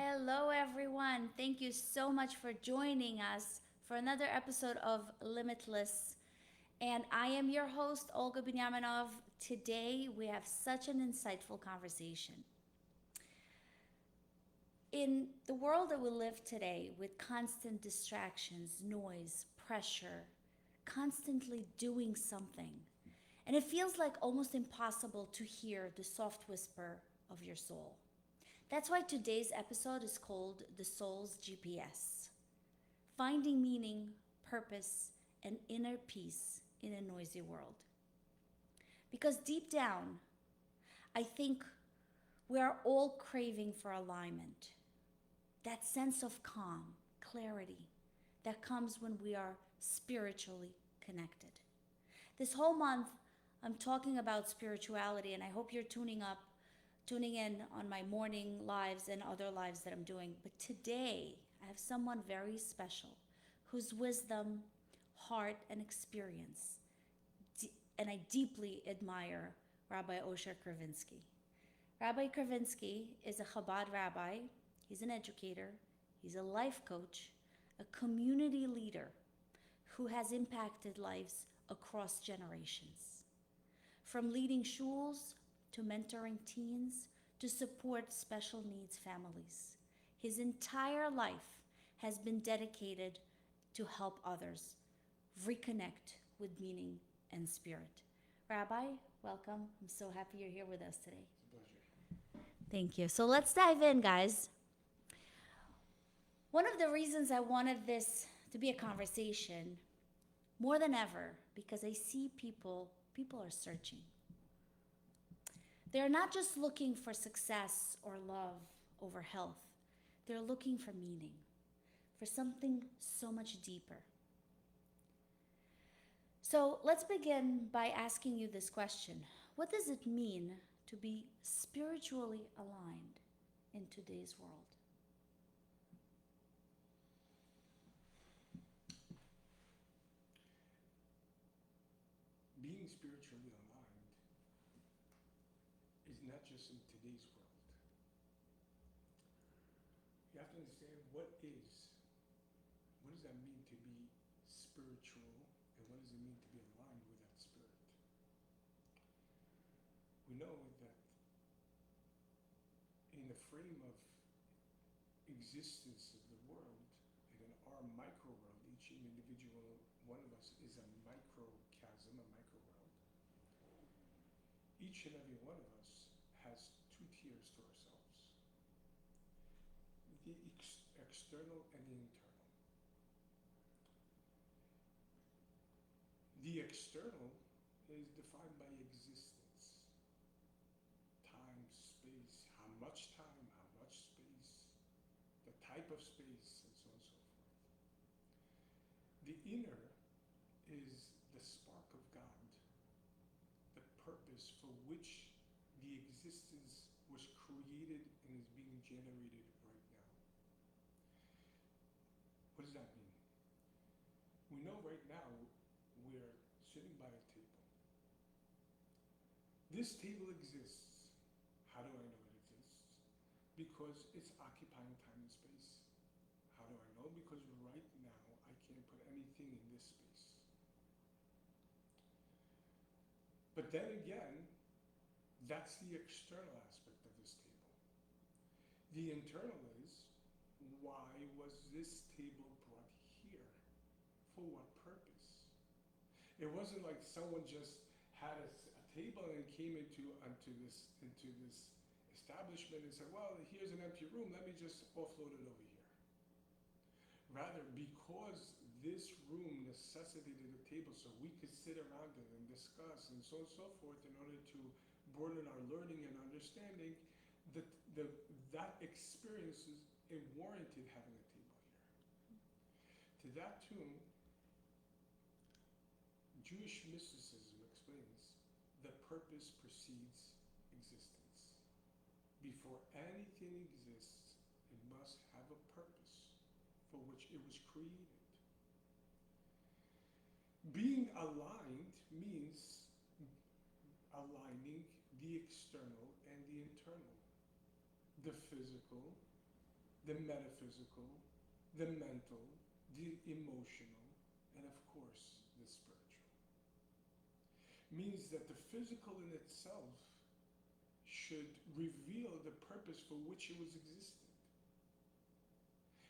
Hello, everyone. Thank you so much for joining us for another episode of Limitless. And I am your host, Olga Binyaminov. Today, we have such an insightful conversation. In the world that we live today, with constant distractions, noise, pressure, constantly doing something, and it feels like almost impossible to hear the soft whisper of your soul. That's why today's episode is called The Soul's GPS, finding meaning, purpose, and inner peace in a noisy world. Because deep down, I think we are all craving for alignment, that sense of calm, clarity that comes when we are spiritually connected. This whole month, I'm talking about spirituality, and I hope you're tuning in on my morning lives and other lives that I'm doing. But today, I have someone very special whose wisdom, heart, and experience, and I deeply admire Rabbi Osher Kravitsky. Rabbi Kravitsky is a Chabad rabbi, he's an educator, he's a life coach, a community leader who has impacted lives across generations. From leading shuls to mentoring teens to support special needs families. His entire life has been dedicated to help others reconnect with meaning and spirit. Rabbi, welcome. I'm so happy you're here with us today. It's a pleasure. Thank you. So let's dive in, guys. One of the reasons I wanted this to be a conversation more than ever, because I see people are searching. They're not just looking for success or love over health. They're looking for meaning, for something so much deeper. So let's begin by asking you this question. What does it mean to be spiritually aligned in today's world? Being spiritually aligned is not just in today's world. You have to understand what does that mean to be spiritual, and what does it mean to be aligned with that spirit? We know that in the frame of existence of the world, and in our micro world, each individual one of us is a microcosm, a micro world. Each and every one of us has two tiers to ourselves: the external and the internal. The external is defined by existence, time, space, how much space, the type of space, and so on and so forth. The inner is the spark of God, the purpose for which the existence was created and is being generated right now. What does that mean? We know right now we're sitting by a table. This table exists. How do I know it exists? Because it's occupying time and space. How do I know? Because right now I can't put anything in this space. But then again, that's the external aspect of this table. The internal is, why was this table brought here? For what purpose? It wasn't like someone just had a table and came into this establishment and said, well, here's an empty room, let me just offload it over here. Rather, because this room necessitated a table so we could sit around it and discuss and so on and so forth in order to broaden our learning and understanding, that that experience is, it warranted having a table here. To that tune, Jewish mysticism explains that purpose precedes existence. Before anything exists, it must have a purpose for which it was created. Being aligned means aligning the external and the internal, the physical the metaphysical, the mental, the emotional, and of course, the spiritual. Means that the physical in itself should reveal the purpose for which it was existed.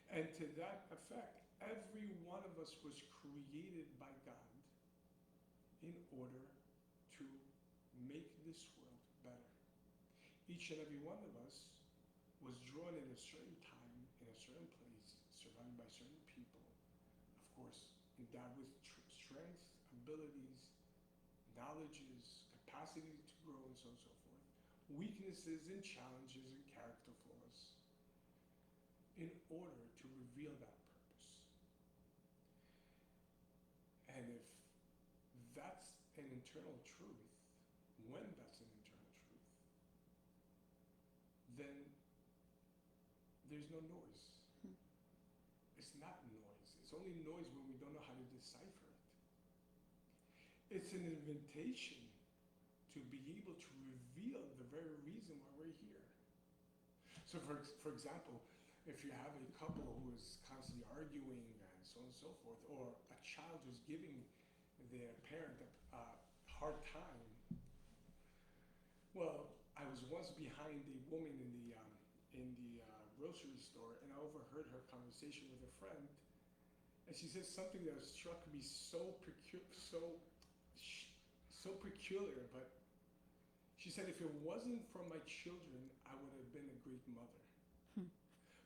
And to that effect, every one of us was created by God in order to make this world better. Each and every one of us was drawn in a certain time, in a certain place, surrounded by certain people, of course, endowed with strength, abilities, knowledges, capacity to grow, and so on and so forth, weaknesses and challenges and character flaws, in order to reveal that purpose. And if that's an internal truth, when that's an internal truth, then there's no noise. It's not noise. It's only noise when we don't know how to decipher it. It's an invitation to be able to reveal the very reason why we're here. So for example, if you have a couple who is constantly arguing and so on and so forth, or a child who's giving their parent a hard time, well, I was once behind a woman in the grocery store, and I overheard her conversation with a friend, and she said something that struck me so peculiar, but she said, if it wasn't for my children, I would have been a great mother.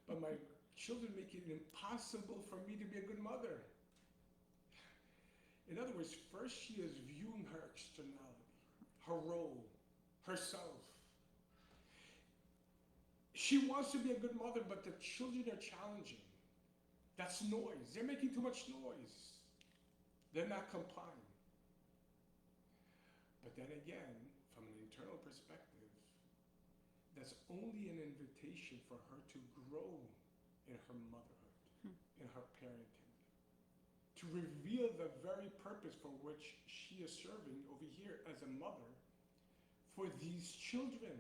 But my children make it impossible for me to be a good mother. In other words, first she is viewing her externality, her role, herself. She wants to be a good mother, but the children are challenging. That's noise. They're making too much noise. They're not complying. But then again, from an internal perspective, that's only an invitation for her to grow in her motherhood, in her parenting, to reveal the very purpose for which she is serving over here as a mother for these children.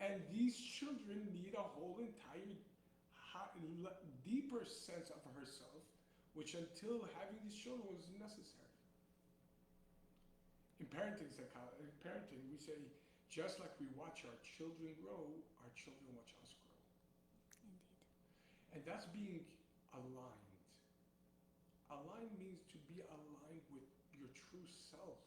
And these children need a whole entire deeper sense of herself, which until having these children was necessary. In parenting, we say, just like we watch our children grow, our children watch us grow. Indeed. And that's being aligned. Aligned means to be aligned with your true self.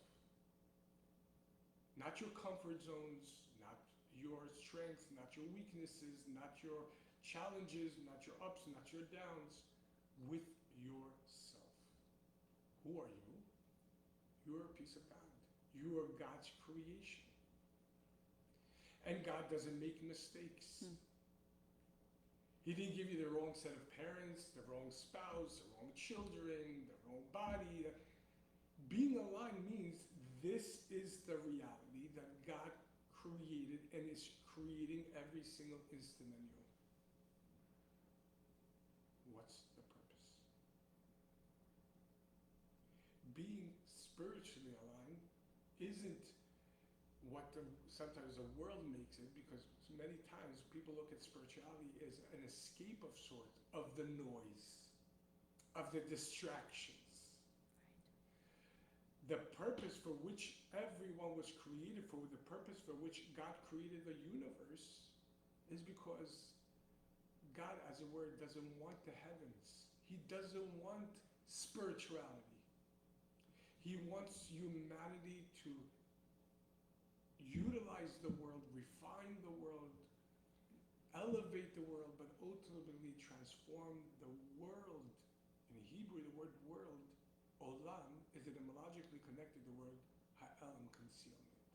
Not your comfort zones, not your strengths, not your weaknesses, not your challenges, not your ups, not your downs, with yourself. Who are you? You are a piece of God. You are God's creation. And God doesn't make mistakes. He didn't give you the wrong set of parents, the wrong spouse, the wrong children, the wrong body. Being aligned means this is the reality that God created and is creating every single instant in you. What's the purpose? Being spiritually aligned isn't what sometimes the world makes it, because many times people look at spirituality as an escape of sorts of the noise, of the distractions. The purpose for which everyone was created for, the purpose for which God created the universe, is because God, as it were, doesn't want the heavens. He doesn't want spirituality. He wants humanity to utilize the world, refine the world, elevate the world, but ultimately transform the world. In Hebrew, the word world, olam, is etymologically connected to the word ha'elam, concealment.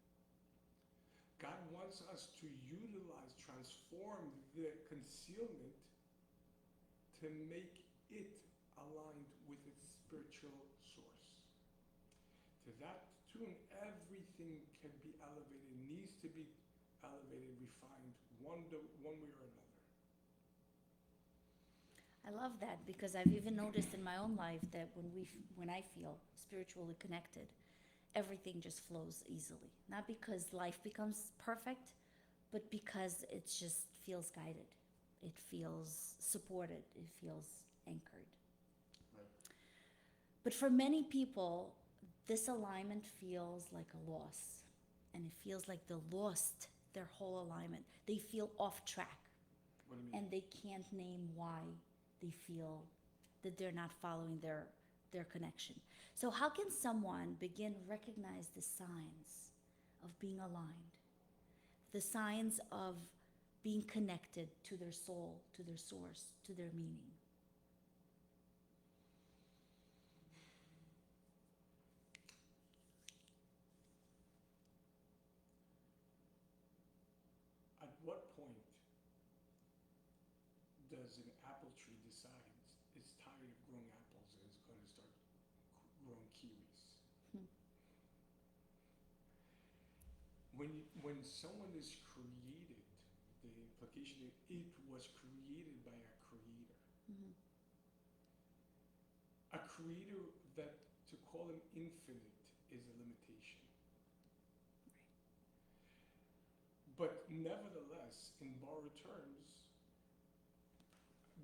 God wants us to utilize, transform the concealment to make it aligned with its spiritual source. To that tune, everything can be elevated, needs to be elevated, refined, one way or another. I love that, because I've even noticed in my own life that when I feel spiritually connected, everything just flows easily. Not because life becomes perfect, but because it just feels guided. it feels supported, it feels anchored. Right. But for many people, this alignment feels like a loss, and it feels like they lost their whole alignment. They feel off track, What do you mean? and they can't name why they feel that they're not following their connection. So how can someone begin recognize the signs of being aligned, the signs of being connected to their soul, to their source, to their meaning? At what point does an apple tree decide it's tired of growing apples and it's going to start growing kiwis? Hmm. When someone is created, the implication is it was created by a creator. Mhm. A creator that to call him infinite is a limitation. But nevertheless, in borrowed terms,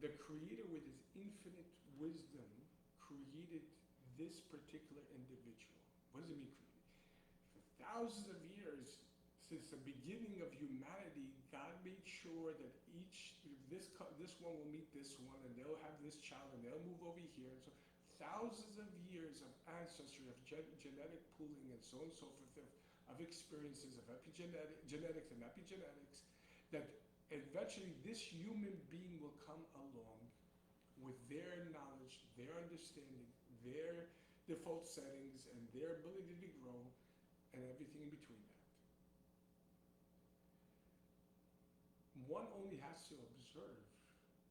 the creator with his infinite wisdom created this particular individual. What does it mean created? For thousands of years, since the beginning of humanity, God made sure that this one will meet this one, and they'll have this child, and they'll move over here. So thousands of years of ancestry, of genetic pooling, and so on and so forth, of experiences, of genetics and epigenetics, that eventually this human being will come along with their knowledge, their understanding, their default settings, and their ability to grow, and everything in between that. One only has to observe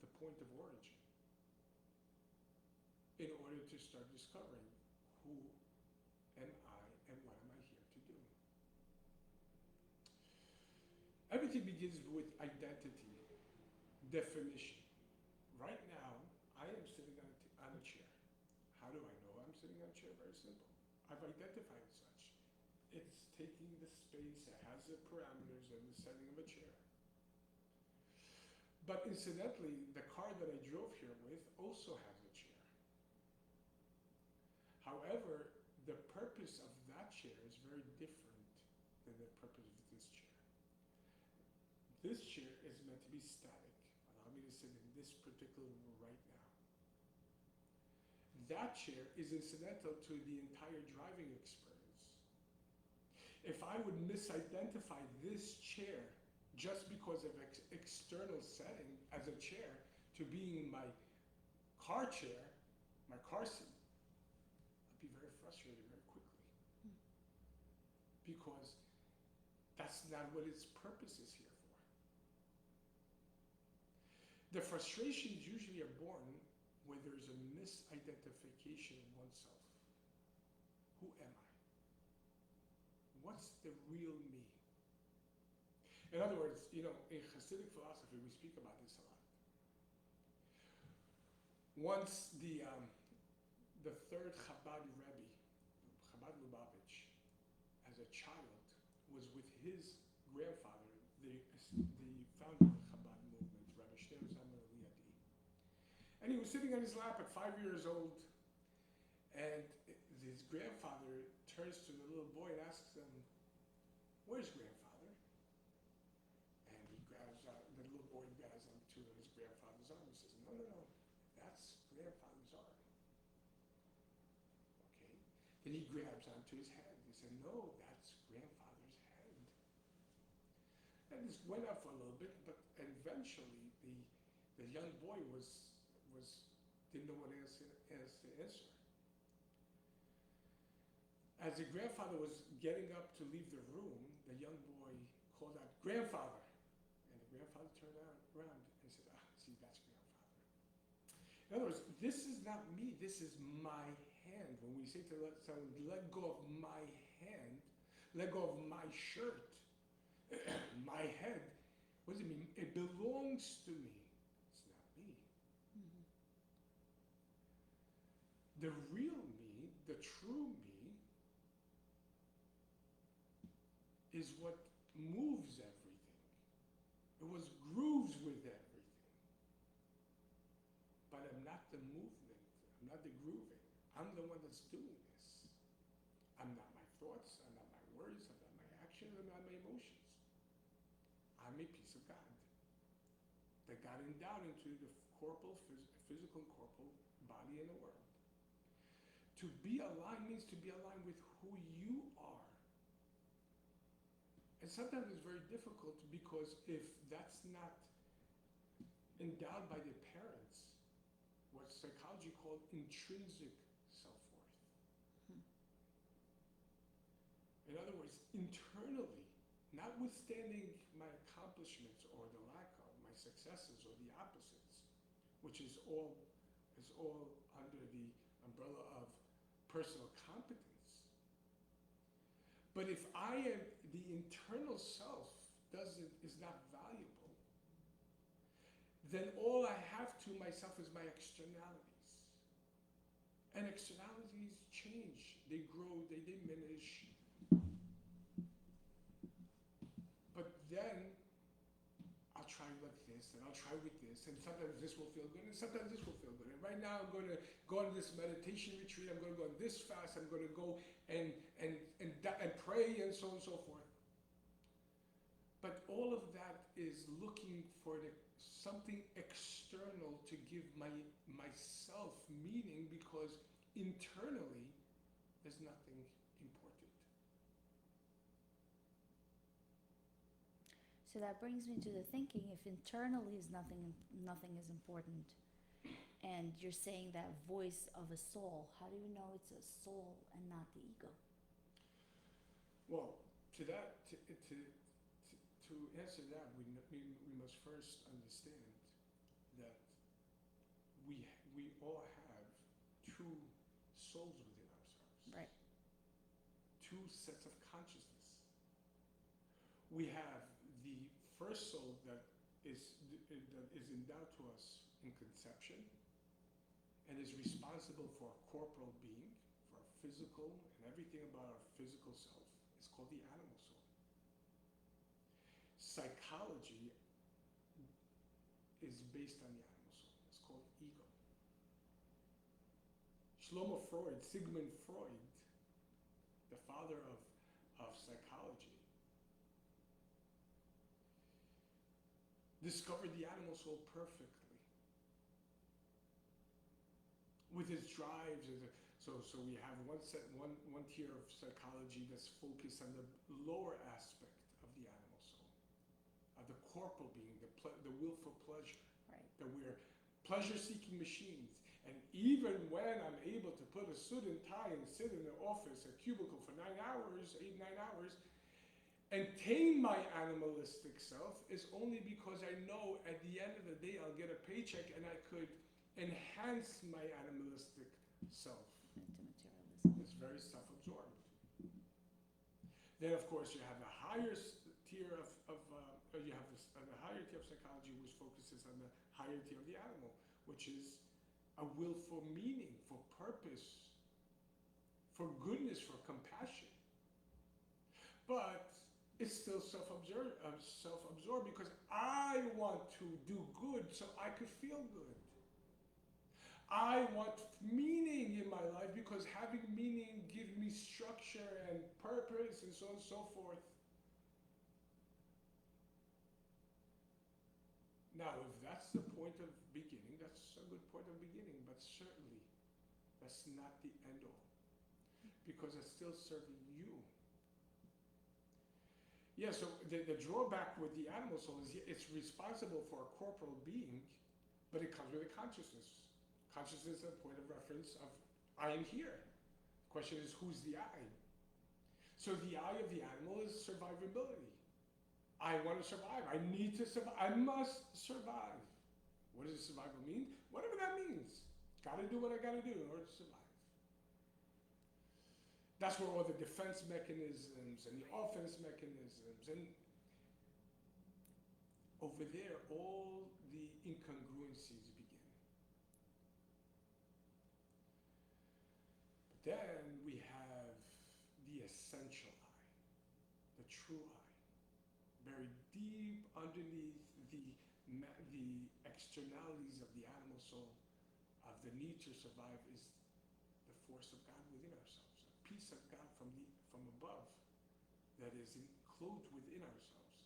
the point of origin in order to start discovering who am I and what am I here to do. Everything begins with identity, definition. Right now, I am sitting on a chair. How do I know I'm sitting on a chair? Very simple. I've identified as such. It's taking the space, it has the parameters and the setting of a chair. But incidentally, the car that I drove here with also has a chair. However, the purpose of that chair is very different than the purpose of this chair. This chair is meant to be static. Allow me to sit in this particular room right now. That chair is incidental to the entire driving experience. If I would misidentify this chair just because of external setting as a chair to being my car chair, my car seat, I'd be very frustrated very quickly. Because that's not what its purpose is here for. The frustrations usually are born when there's a misidentification of oneself. Who am I? What's the real me? In other words, in Hasidic philosophy, we speak about this a lot. Once the third Chabad Rabbi, Chabad Lubavitch, as a child, was with his grandfather, the founder of the Chabad movement, Rabbi Shneimur. And he was sitting on his lap at 5 years old, and his grandfather turns to the little boy and asks him, "Where's grandfather?" And the little boy grabs onto his grandfather's arm and says, "No, that's grandfather's arm." Okay. Then he grabs onto his hand. He said, "No, that's grandfather's hand." And this went on for a little bit, but eventually the young boy didn't know what else to answer. As the grandfather was getting up to leave the room, the young boy called out, "Grandfather!" And the grandfather turned around and said, "See, that's grandfather." In other words, this is not me, this is my hand. When we say to someone, "Let go of my hand," let go of my shirt, my head, what does it mean? It belongs to me. It's not me. Mhm. The real me, the true me, is what moves everything. It was grooves with everything. not the grooving. I'm the one that's doing this. I'm not my thoughts, I'm not my words, I'm not my actions, I'm not my emotions. I'm a piece of God that got endowed into the physical and corporal body in the world. To be aligned means to be aligned with who you are. And sometimes it's very difficult because if that's not endowed by the parents, what psychology called intrinsic self-worth. In other words, internally, notwithstanding my accomplishments or the lack of my successes or the opposites, which is all under the umbrella of personal competence. But if the internal self is not valuable, then all I have to myself is my externalities. And externalities change, they grow, they diminish. But then I'll try like this, and I'll try with this, and sometimes this will feel good, and sometimes this will feel good. And right now I'm going to go on this meditation retreat, I'm going to go on this fast, I'm going to go and pray, and so on and so forth. But all of that is looking for something external to give myself meaning, because internally there's nothing important. So that brings me to the thinking, if internally is nothing is important, and you're saying that voice of a soul, how do you know it's a soul and not the ego? Well, to answer that, we must first understand that we all have two souls within ourselves. Right. Two sets of consciousness. We have the first soul that is endowed to us in conception and is responsible for our corporal being, for our physical and everything about our physical self. It's called the animal soul. Psychology is based on the animal soul. It's called ego. Sigmund Freud, the father of psychology, discovered the animal soul perfectly with his drives. So we have one tier of psychology that's focused on the lower aspect of the animal soul, of the corporal being, the will for pleasure. Right. That we're pleasure-seeking machines. And even when I'm able to put a suit and tie and sit in an office, a cubicle for 9 hours, 8-9 hours, and tame my animalistic self, is only because I know at the end of the day I'll get a paycheck and I could enhance my animalistic self. Into materialism. It's very self-absorbed. Then, of course, you have the higher tier of the higher tier of psychology, which focuses on the higher tier of the animal, which is a will for meaning, for purpose, for goodness, for compassion. But it's still self-absorbed because I want to do good so I could feel good. I want meaning in my life because having meaning gives me structure and purpose and so on and so forth. Now, if that's the point of beginning, that's a good point of beginning, but certainly that's not the end all, because it's still serving you. Yeah, so the drawback with the animal soul is it's responsible for a corporal being, but it comes with a consciousness. Consciousness is a point of reference of I am here. The question is, who's the I? So the I of the animal is survivability. I want to survive. I need to survive. I must survive. What does survival mean? Whatever that means. Gotta do what I gotta do in order to survive. That's where all the defense mechanisms and the offense mechanisms, and over there, all the incongruencies begin. But then we have the essential I, the true I. Buried deep underneath the externalities of the animal soul, of the need to survive is the force of God within ourselves, a piece of God from above that is enclosed within ourselves,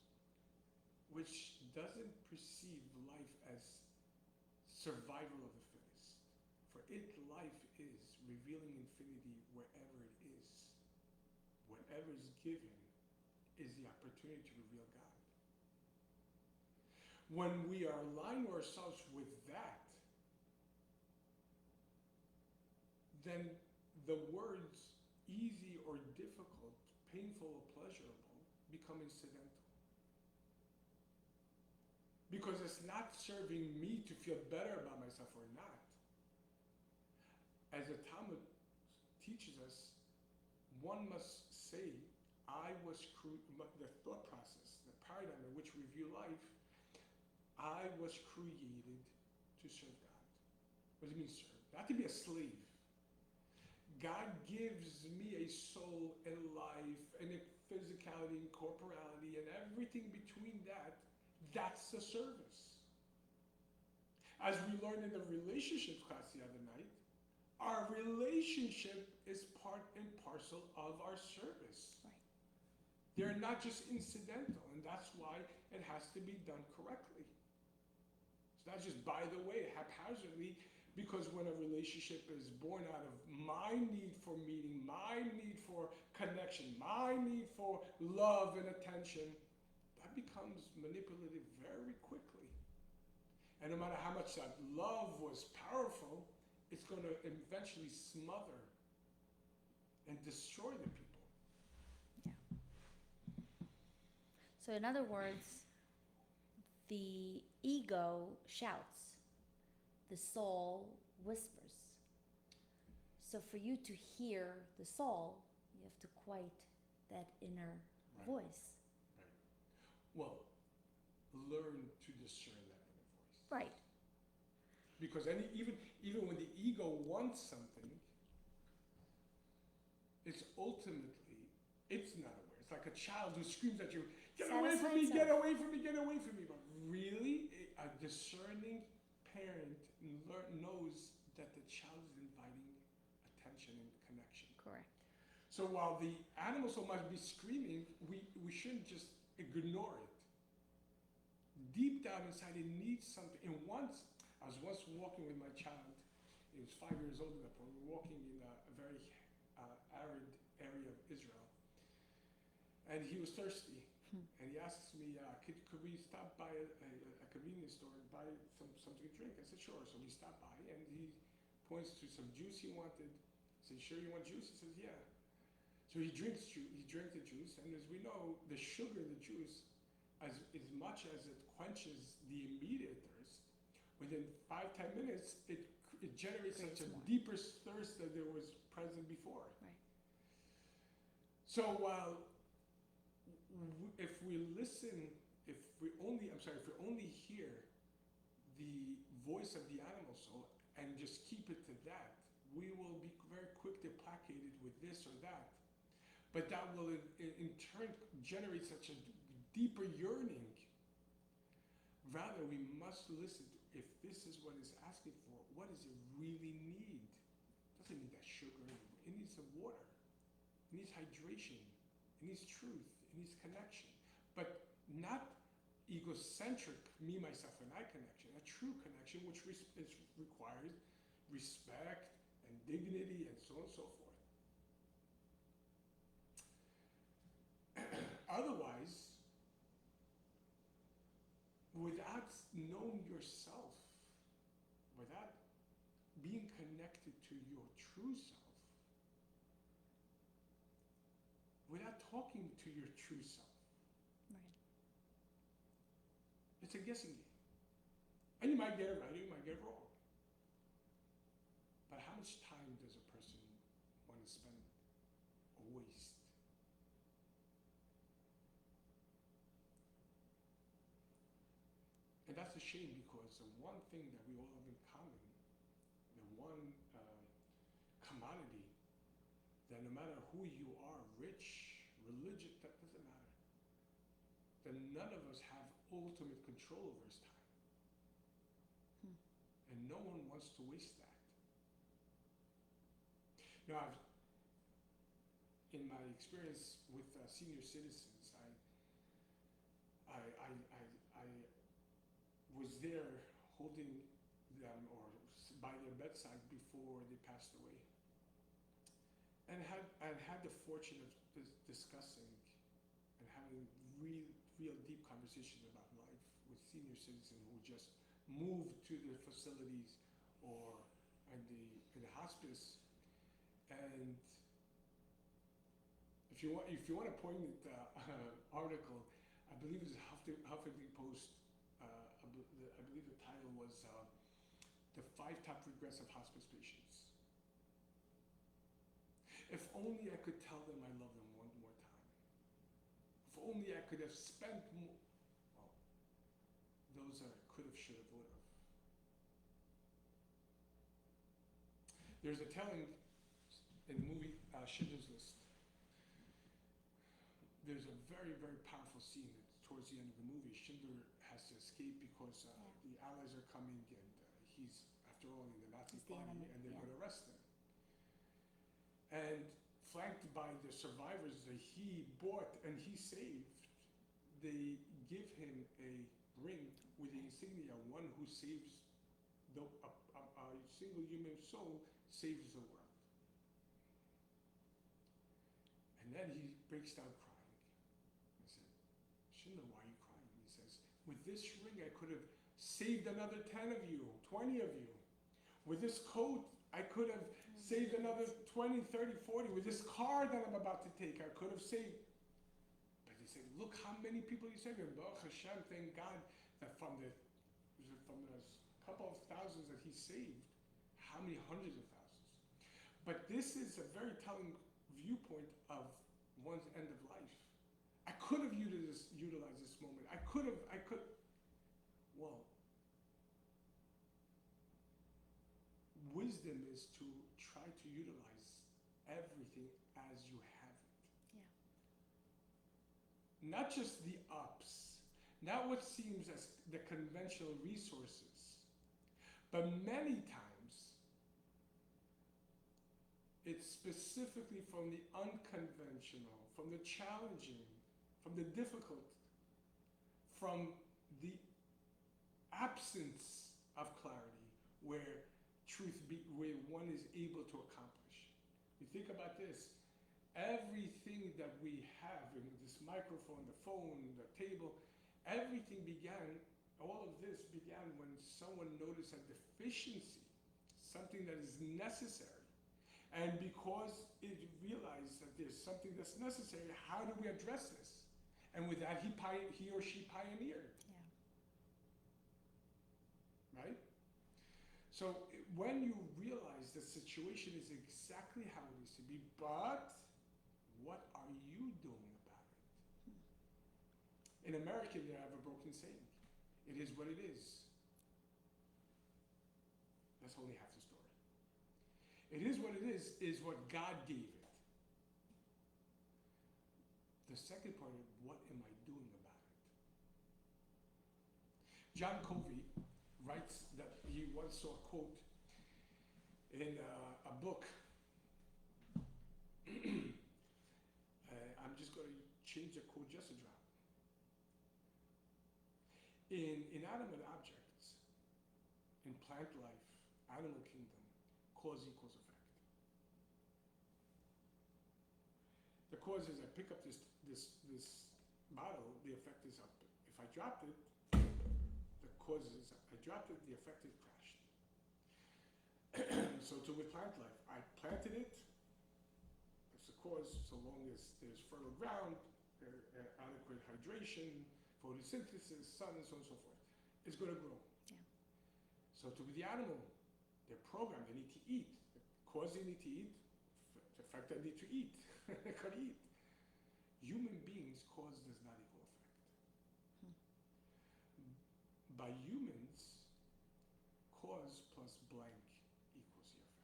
which doesn't perceive life as survival of the fittest. For it, life is revealing infinity wherever it is. Whatever is given is the opportunity to reveal God. When we are aligning ourselves with that, then the words easy or difficult, painful or pleasurable become incidental. Because it's not serving me to feel better about myself or not. As the Talmud teaches us, one must say, the thought process, the paradigm in which we view life, I was created to serve God. What does it mean serve? Not to be a slave. God gives me a soul and life and a physicality and corporality and everything between that. That's the service. As we learned in the relationship class the other night, our relationship is part and parcel of our service. Right. They're not just incidental, and that's why it has to be done correctly. It's not just by the way, haphazardly, because when a relationship is born out of my need for meeting, my need for connection, my need for love and attention, that becomes manipulative very quickly. And no matter how much that love was powerful, it's going to eventually smother and destroy the people. Yeah. So in other words, the ego shouts, the soul whispers. So for you to hear the soul, you have to quiet that inner voice. Well, learn to discern that inner voice. Right. Because even when the ego wants something, it's not aware. It's like a child who screams at you, get away from me, get away from me, get away from me. But really, a discerning parent knows that the child is inviting attention and connection. Correct. So while the animal soul might be screaming, we shouldn't just ignore it. Deep down inside, it needs something. And I was once walking with my child. He was 5 years old at that point. We were walking in a very arid area of Israel. And he was thirsty. And he asks me, could we stop by a convenience store and buy something to drink? I said, sure. So we stopped by, and he points to some juice he wanted. I said, sure you want juice? He says, yeah. So he drank the juice, and as we know, the sugar in the juice, as much as it quenches the immediate thirst, within 5-10 minutes, it generates such a deeper thirst than there was present before. Right. So while if we only hear the voice of the animal soul and just keep it to that, we will be very quickly placated with this or that. But that will in turn generate such a deeper yearning. Rather, we must listen to, if this is what it's asking for, what does it really need? It doesn't need that sugar. It needs some water. It needs hydration. It needs truth. It needs connection. But not egocentric, me, myself, and I connection. A true connection which requires respect and dignity and so on and so forth. Otherwise, without knowing yourself, without being connected to your true self, without talking to your true self, Right. it's a guessing game. And you might get it right, or you might get it wrong. But how much time does a person want to spend or waste? And that's a shame, because the one thing that we all have in common, the one commodity, that no matter who you are, rich, religious, that doesn't matter. That none of us have ultimate control over his time. And no one wants to waste that. You know, in my experience with senior citizens, I was there holding them or by their bedside before they passed away, and had the fortune of discussing and having real deep conversations about life with senior citizens who just moved to the facilities or in the hospice. And if you want a poignant article, I believe it's Huffington Post. I believe the title was "The 5 Top Regrets of Hospice Patients." If only I could tell them I love them one more time. If only I could have spent more. Well, those are could have, should have, would have. There's a telling in the movie Schindler's List. There's a very, very powerful scene towards the end of the movie. Schindler has to escape because the Allies are coming, and he's, after all, in the Nazi party, and they're going to arrest him. And flanked by the survivors that he bought and he saved, they give him a ring with the insignia, one who saves a single human soul saves the world. And then he breaks down crying. I said, Schindler, why are you crying? He says, with this ring I could have saved another 10 of you, 20 of you. With this coat I could have saved another 20, 30, 40. With this car that I'm about to take, I could have saved. But he said, look how many people you saved. And Baruch Hashem, thank God that from the couple of thousands that he saved, how many hundreds of thousands. But this is a very telling viewpoint of one's end of life. I could have utilized this moment. Well, wisdom is to try to utilize everything as you have it. Yeah. Not just the ups, not what seems as the conventional resources, but many times it's specifically from the unconventional, from the challenging, from the difficult, from the absence of clarity where where one is able to accomplish. You think about this, everything that we have in this microphone, the phone, the table, everything began, all of this began when someone noticed a deficiency, something that is necessary. And because it realized that there's something that's necessary, how do we address this? And with that, he or she pioneered. Yeah. Right? So when you realize the situation is exactly how it is to be, but what are you doing about it? In America, they have a broken saying. It is what it is. That's only half the story. It is what it is what God gave it. The second part is, what am I doing about it? John Covey writes that he once saw a quote in a book. I'm just going to change the quote just a drop. In inanimate objects, in plant life, animal kingdom, cause equals effect. The cause is I pick up this bottle, the effect is up. If I dropped it, the cause is I dropped it, the effect is crashed. So too with plant life. I planted it, it's the cause, so long as there's fertile ground, adequate hydration, photosynthesis, sun, and so on and so forth, it's going to grow. Yeah. So too with the animal, they're programmed, they need to eat. The cause they need to eat, the fact they need to eat, they gotta eat. Human beings, cause does not equal effect. By humans, cause plus blank equals the effect.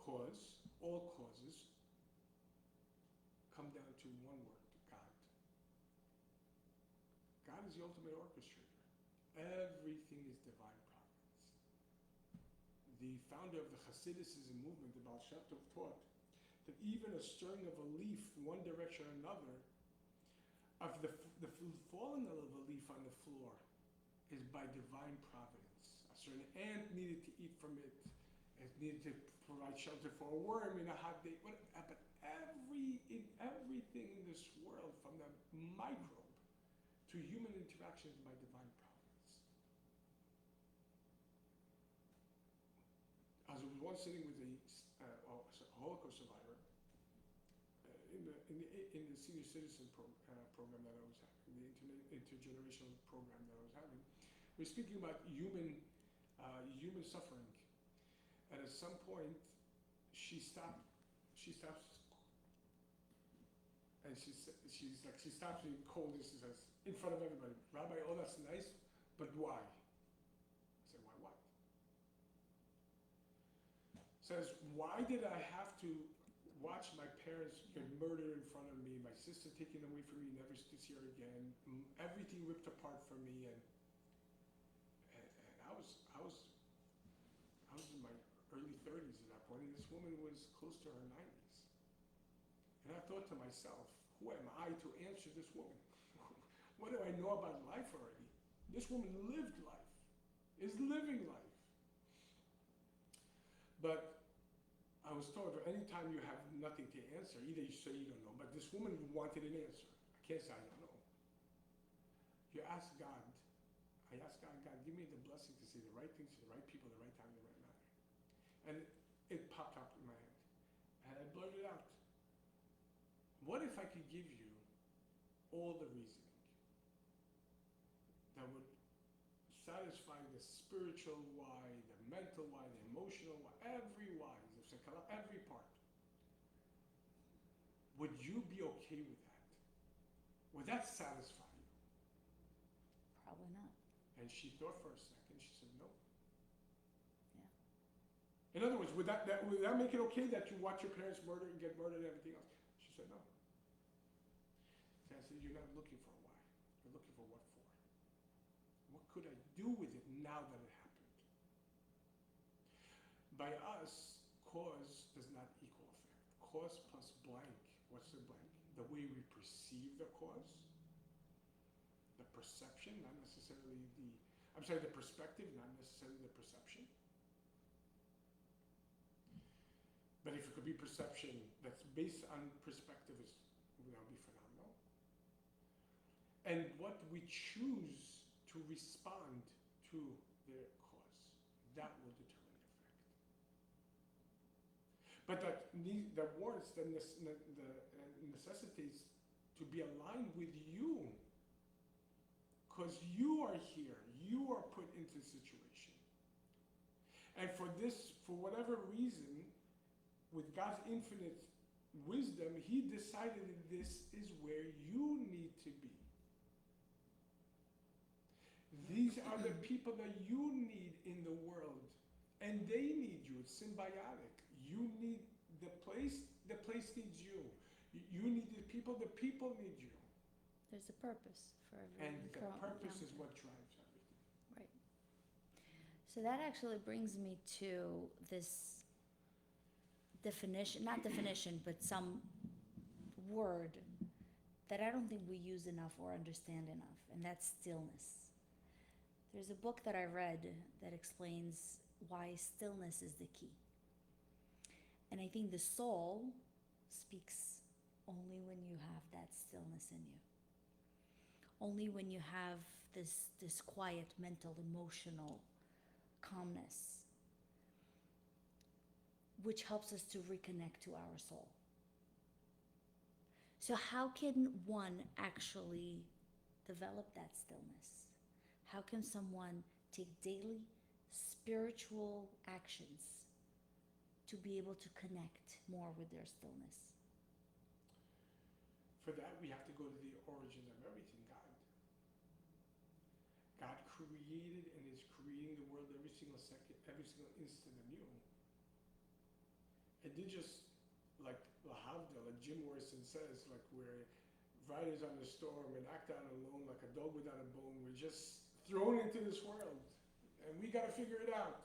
Cause, all causes, come down to one word, God. God is the ultimate orchestrator. Everything is divine providence. the founder of the Hasidism movement, the Baal Shem Tov, taught that even a stirring of a leaf, one direction or another, of the falling of a leaf on the floor is by divine providence. A certain ant needed to eat from it. It needed to provide shelter for a worm in a hot day. But everything in this world, from the microbe to human interactions, by divine providence. I was once sitting with a Holocaust survivor in the senior citizen program that I was having, the intergenerational program that I was having. We were speaking about human suffering, and at some point she stops, and she stops me cold, and she says, in front of everybody, "Rabbi, oh, that's nice, but why?" I said, "Why what?" Says, "Why did I have to watch my parents get murdered in front of me, my sister taken away from me, never to see her again, everything ripped apart from me, and I was in my early 30s at that point, and this woman was close to her 90s. And I thought to myself, who am I to answer this woman? What do I know about life already? This woman lived life, is living life." But I was told, anytime you have nothing to answer, either you say you don't know, but this woman wanted an answer. I can't say I don't know. You ask God, I asked God, give me the blessing to say the right things to the right people, the right time, the right manner. And it popped up in my head. And I blurted out, what if I could give you all the reasoning that would satisfy the spiritual why, the mental why, the emotional why, every why, every part? Would you be okay with that? Would that satisfy you? Probably not. And she thought for a second. She said, "No." Yeah. In other words, would that make it okay that you watch your parents murder and get murdered and everything else? She said, "No." So I said, "You're not looking for a why. You're looking for what for. What could I do with it now that it happened?" By us, cause does not equal effect. Cause plus blank. What's the blank? The way we perceive the cause, the perception, not necessarily the perspective, not necessarily the perception. But if it could be perception that's based on perspective, that would be phenomenal. And what we choose to respond to their cause, that will determine the effect. But that warrants, that necessitates to be aligned with you, because you are here, you are put into the situation. And for whatever reason, with God's infinite wisdom, He decided that this is where you need to be. These are the people that you need in the world, and they need you. It's symbiotic. You need the place needs you. You need the people need you. There's a purpose for every And the purpose is encounter. what drives everything. Right. So that actually brings me to this definition, not definition, but some word that I don't think we use enough or understand enough, and that's stillness. There's a book that I read that explains why stillness is the key. And I think the soul speaks only when you have that stillness in you. Only when you have this quiet mental, emotional calmness, which helps us to reconnect to our soul. So how can one actually develop that stillness? How can someone take daily spiritual actions to be able to connect more with their stillness? For that, we have to go to the origin of everything, God. God created and is creating the world every single second, every single instant anew. It did just, like Lahavdil, like Jim Morrison says, like we're riders on the storm and act out alone like a dog without a bone. We're just thrown into this world, and we got to figure it out.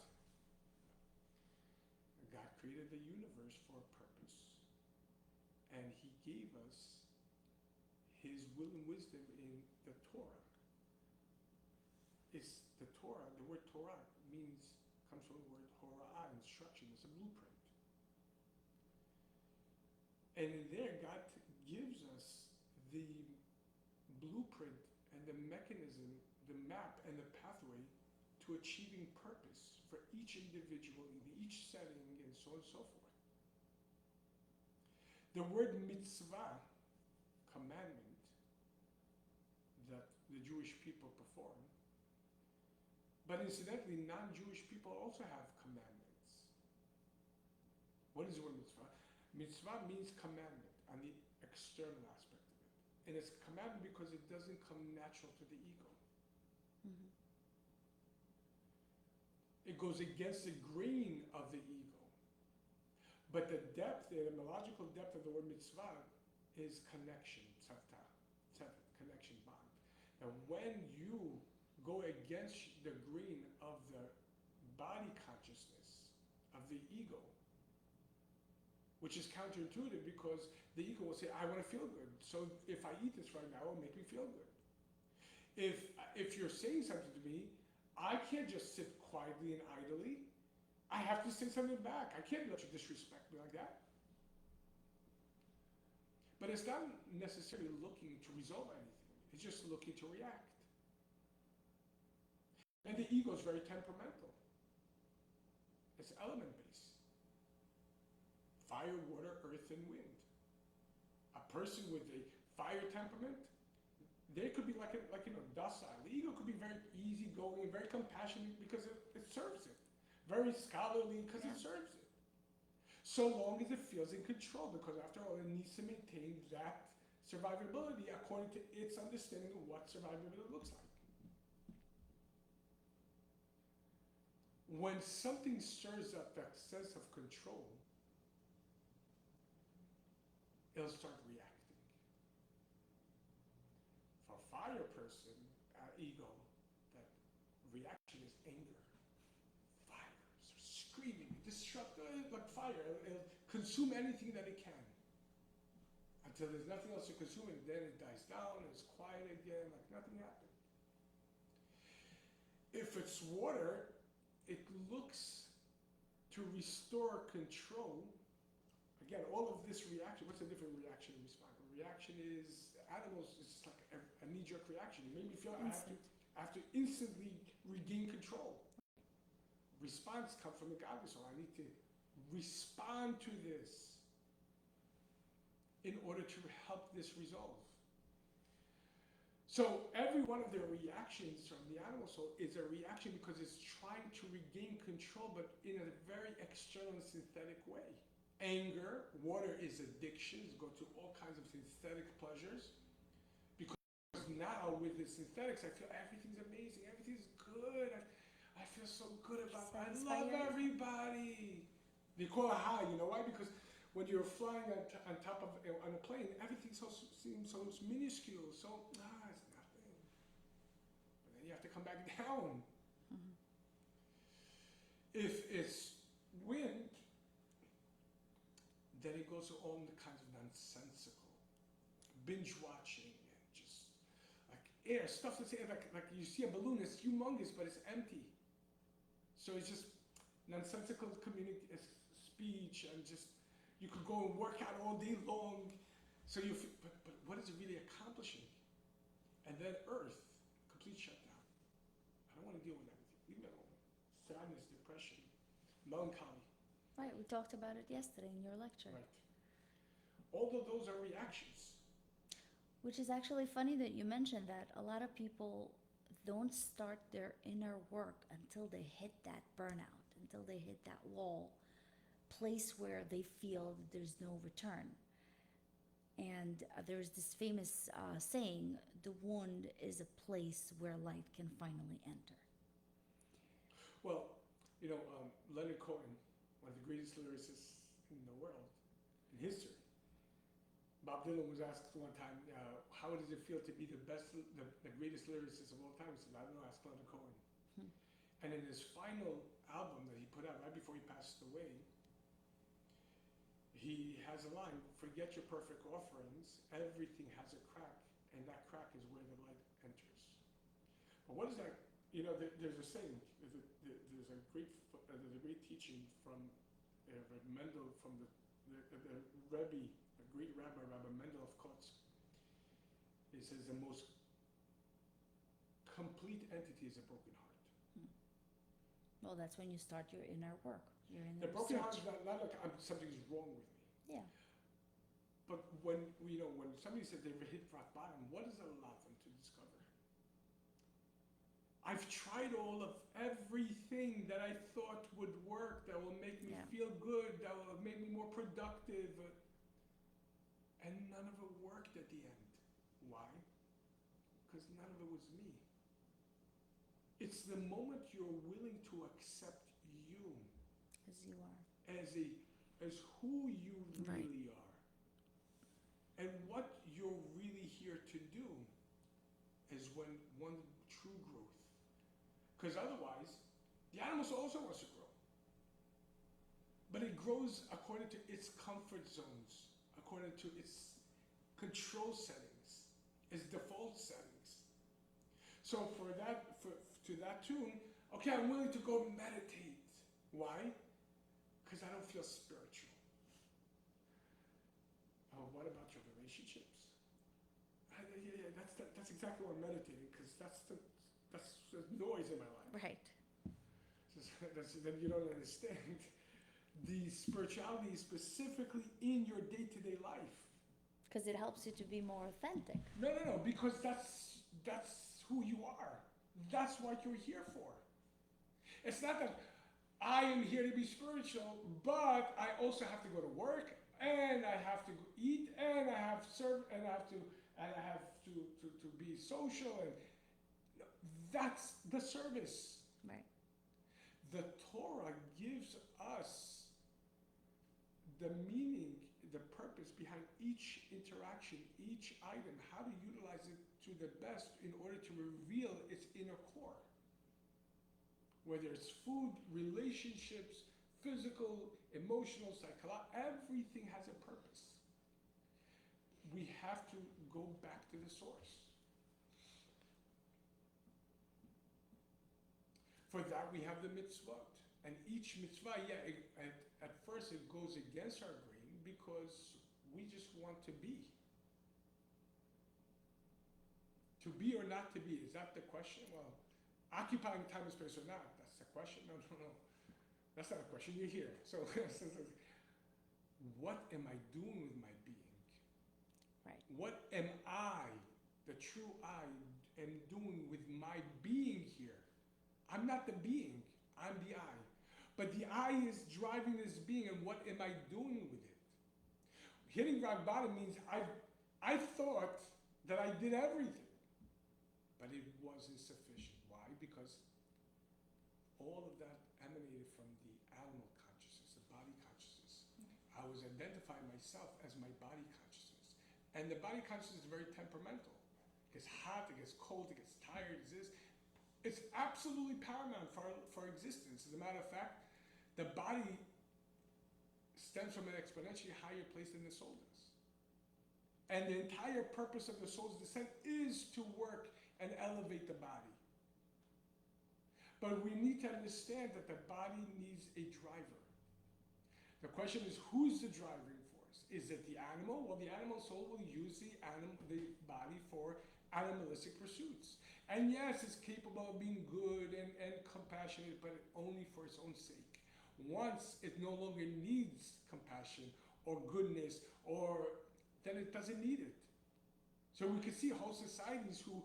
created the universe for a purpose. And he gave us his will and wisdom in the Torah. It's the Torah, the word Torah comes from the word hora'ah, instruction. It's a blueprint. And in there, God gives us the blueprint and the mechanism, the map and the pathway to achieving purpose for each individual in each setting and so on and so forth. The word mitzvah, commandment, that the Jewish people perform, but incidentally, non-Jewish people also have commandments. What is the word mitzvah? Mitzvah means commandment on the external aspect of it. And it's commandment because it doesn't come natural to the ego. Mm-hmm. It goes against the grain of the ego. But the depth, the etymological depth of the word mitzvah is connection, tzavta, connection, bond. Now when you go against the grain of the body consciousness of the ego, which is counterintuitive because the ego will say, I want to feel good. So if I eat this right now, it'll make me feel good. If you're saying something to me, I can't just sit quietly and idly. I have to say something back. I can't let you disrespect me like that. But it's not necessarily looking to resolve anything. It's just looking to react. And the ego is very temperamental. It's element-based. Fire, water, earth, and wind. A person with a fire temperament, they could be like docile. The ego could be very easygoing, very compassionate because it serves it. Very scholarly because it serves it. So long as it feels in control, because after all, it needs to maintain that survivability according to its understanding of what survivability looks like. When something stirs up that sense of control, it'll start reacting. For a fire person, ego, that reaction is anger. Fire, so screaming, destructive, like fire. It'll consume anything that it can. Until there's nothing else to consume, and then it dies down, and it's quiet again, like nothing happened. If it's water, it looks to restore control. Again, all of this reaction, what's the different reaction and response? Reaction is, animals, it's like a knee-jerk reaction. It made me feel I have to instantly regain control. Response comes from the godly soul. I need to respond to this in order to help this resolve. So every one of their reactions from the animal soul is a reaction because it's trying to regain control, but in a very external and synthetic way. Anger, water is addictions, go to all kinds of synthetic pleasures. Because now with the synthetics, I feel everything's amazing, everything's good. I feel so good about it. I love everybody. They call it high, you know why? Because when you're flying on top of on a plane, everything seems so minuscule, so it's nothing. But then you have to come back down. Mm-hmm. If it's wind, then it goes to all the kinds of nonsensical, binge watching, and just like air, stuff that's like you see a balloon, it's humongous, but it's empty. So it's just nonsensical speech, and just, you could go and work out all day long. So you feel, but what is it really accomplishing? And then earth, complete shutdown. I don't want to deal with everything. Leave me alone. Sadness, depression, melancholy. Right, we talked about it yesterday in your lecture. Right. Although those are reactions. Which is actually funny that you mentioned that. A lot of people don't start their inner work until they hit that burnout, until they hit that wall, place where they feel that there's no return. And there's this famous saying, the wound is a place where light can finally enter. Well, Leonard Cohen, one of the greatest lyricists in the world, in history. Bob Dylan was asked one time, how does it feel to be the greatest lyricist of all time? He said, I don't know, ask Leonard Cohen. And in his final album that he put out right before he passed away, he has a line, forget your perfect offerings, everything has a crack, and that crack is where the light enters. But what is that? You know, there's a saying, there's a great teaching from Mendel, from the Rabbi, a great rabbi, Rabbi Mendel of Kotsk. He says the most complete entity is a broken heart. Well, that's when you start your inner work. Your inner The broken heart search. is not like something's wrong with me. Yeah. But when when somebody said they've hit rock bottom, what does it allow them to discover? I've tried everything that I thought would work, that will make me Yeah. feel good, that will make me more productive, and none of it worked at the end. Why? Because none of it was me. It's the moment you're willing to accept you As you are. as who you Right. really are, and what you're really here to do is when one true growth. Because otherwise, the animal also wants to grow. But it grows according to its comfort zones, according to its control settings, its default settings. So to that tune, okay, I'm willing to go meditate. Why? Because I don't feel spiritual. Oh, what about your relationships? Yeah, that's exactly what I'm meditating, because that's the noise in my life. Right. Then you don't understand the spirituality specifically in your day-to-day life. Because it helps you to be more authentic. No, because that's who you are. That's what you're here for. It's not that I am here to be spiritual, but I also have to go to work, and I have to eat, and I have to serve, and I have to be social, and that's the service. Right. The Torah gives us the meaning, the purpose behind each interaction, each item, how to utilize it to the best in order to reveal its inner core. Whether it's food, relationships, physical, emotional, psychological, everything has a purpose. We have to go back to the source. For that, we have the mitzvot. And each mitzvah, at first it goes against our grain because we just want to be. To be or not to be, is that the question? Well, occupying time and space or not, that's the question? No. That's not a question, you're here. So, what am I doing with my being? Right. What am I, the true I, am doing with my being here? I'm not the being, I'm the I. But the I is driving this being, and what am I doing with it? Hitting rock bottom means I thought that I did everything, but it wasn't sufficient. Why? Because all of that emanated from the animal consciousness, the body consciousness. I was identifying myself as my body consciousness. And the body consciousness is very temperamental. It gets hot, it gets cold, it gets tired, it's this. It's absolutely paramount for existence. As a matter of fact, the body stems from an exponentially higher place than the soul does. And the entire purpose of the soul's descent is to work and elevate the body. But we need to understand that the body needs a driver. The question is, who's the driving force? Is it the animal? Well, the animal soul will use the body for animalistic pursuits. And yes, it's capable of being good and compassionate, but only for its own sake. Once it no longer needs compassion or goodness, then it doesn't need it. So we can see whole societies who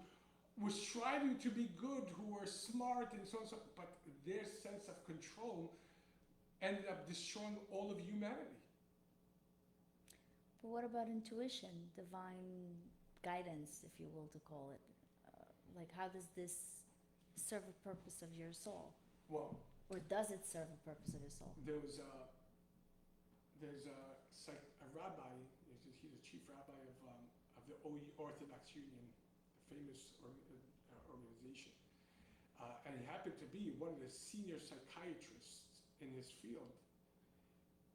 were striving to be good, who were smart and so on, but their sense of control ended up destroying all of humanity. But what about intuition, divine guidance, if you will, to call it? Like, how does this serve a purpose of your soul? Well, or does it serve a purpose of your soul? There's a rabbi, he's the chief rabbi of the Orthodox Union, the famous organization. And he happened to be one of the senior psychiatrists in his field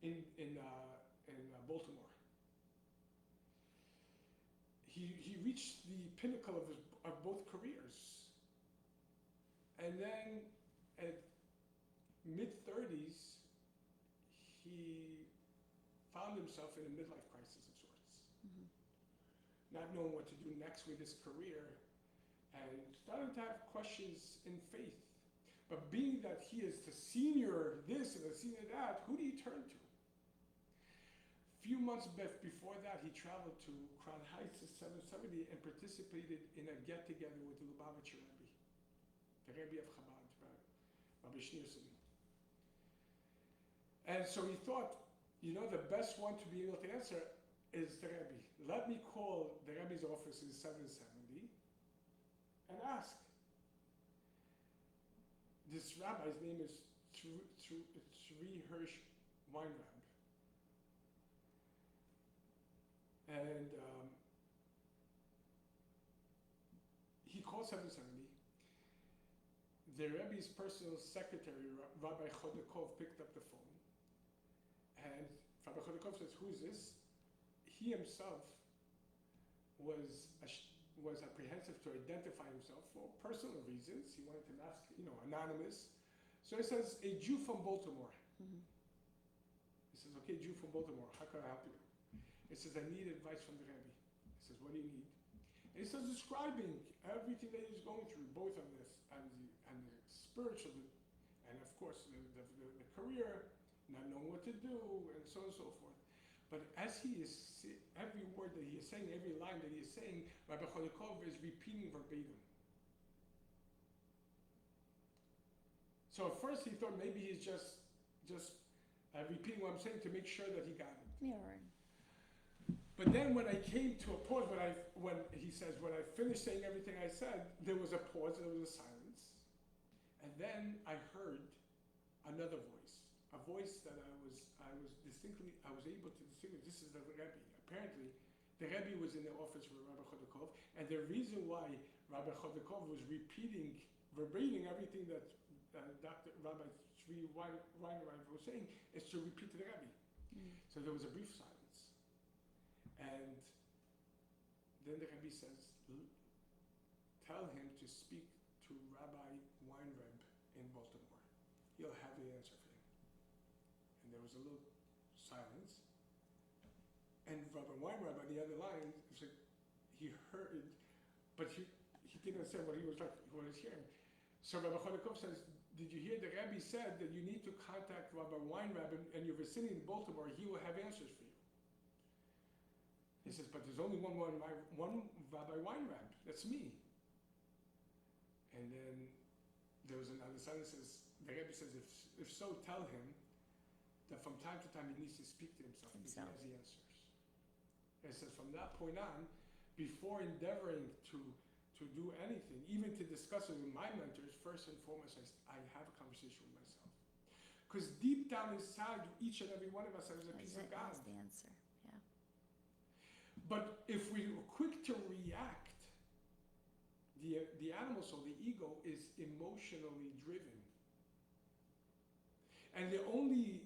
in Baltimore. He reached the pinnacle of both careers. And then at mid-30s, he found himself in a midlife crisis of sorts. Mhm. Not knowing what to do next with his career, and starting to have questions in faith. But being that he is the senior this and the senior that, who do you turn to? A few months before that, he traveled to Crown Heights at 770 and participated in a get-together with the Lubavitcher Rabbi, the Rabbi of Chabad, Rabbi Schneerson. And so he thought, the best one to be able to answer is the Rabbi. Let me call the Rabbi's office in 770 and ask. This rabbi's name is Tzvi Hirsch Weinrab. And he called 770. The Rebbe's personal secretary, Rabbi Chodakov, picked up the phone. And Rabbi Chodakov says, "Who is this?" He himself was apprehensive to identify himself for personal reasons. He wanted to mask, anonymous. So he says, "A Jew from Baltimore." Mhm. He says, "Okay, Jew from Baltimore, how can I help you?" He says, "I need advice from the Rabbi." He says, "What do you need?" And he starts describing everything that he's going through, both on the spiritual, and of course the career, not knowing what to do, and so on and so forth. But as he is, every word that he is saying, every line that he is saying, Rabbi Chodakov is repeating verbatim. So at first he thought maybe he's just repeating what I'm saying to make sure that he got it. Mirroring. But then when I came to a pause, when he says, when I finished saying everything I said, there was a pause, there was a silence. And then I heard another voice, a voice that I was able to distinguish. This is the Rabbi. Apparently, the Rabbi was in the office with Rabbi Chodakov, and the reason why Rabbi Chodakov was repeating verbatim everything that Dr. Rabbi Tzvi Weinrab was saying is to repeat to the Rabbi. Mm. So there was a brief silence. And then the Rabbi says, "Tell him to speak to Rabbi Weinrab in Baltimore. He'll have the answer for him." And there was a little silence. And Rabbi Weinrab on the other line, it's like he heard, but he didn't understand what he was hearing. So Rabbi Chodakov says, "Did you hear the Rabbi said that you need to contact Rabbi Weinrab and your vicinity in Baltimore? He will have answers for you." He says, "But there's only one Rabbi Weinrab. That's me." And then there was another silence. The Rabbi says, if so, tell him that from time to time he needs to speak to himself because he has the answers. And it says from that point on, before endeavoring to do anything, even to discuss it with my mentors, first and foremost, I have a conversation with myself. Because deep down inside, each and every one of us has a piece of God. That's the answer. Yeah. But if we are quick to react, the animal soul, the ego, is emotionally driven. And the only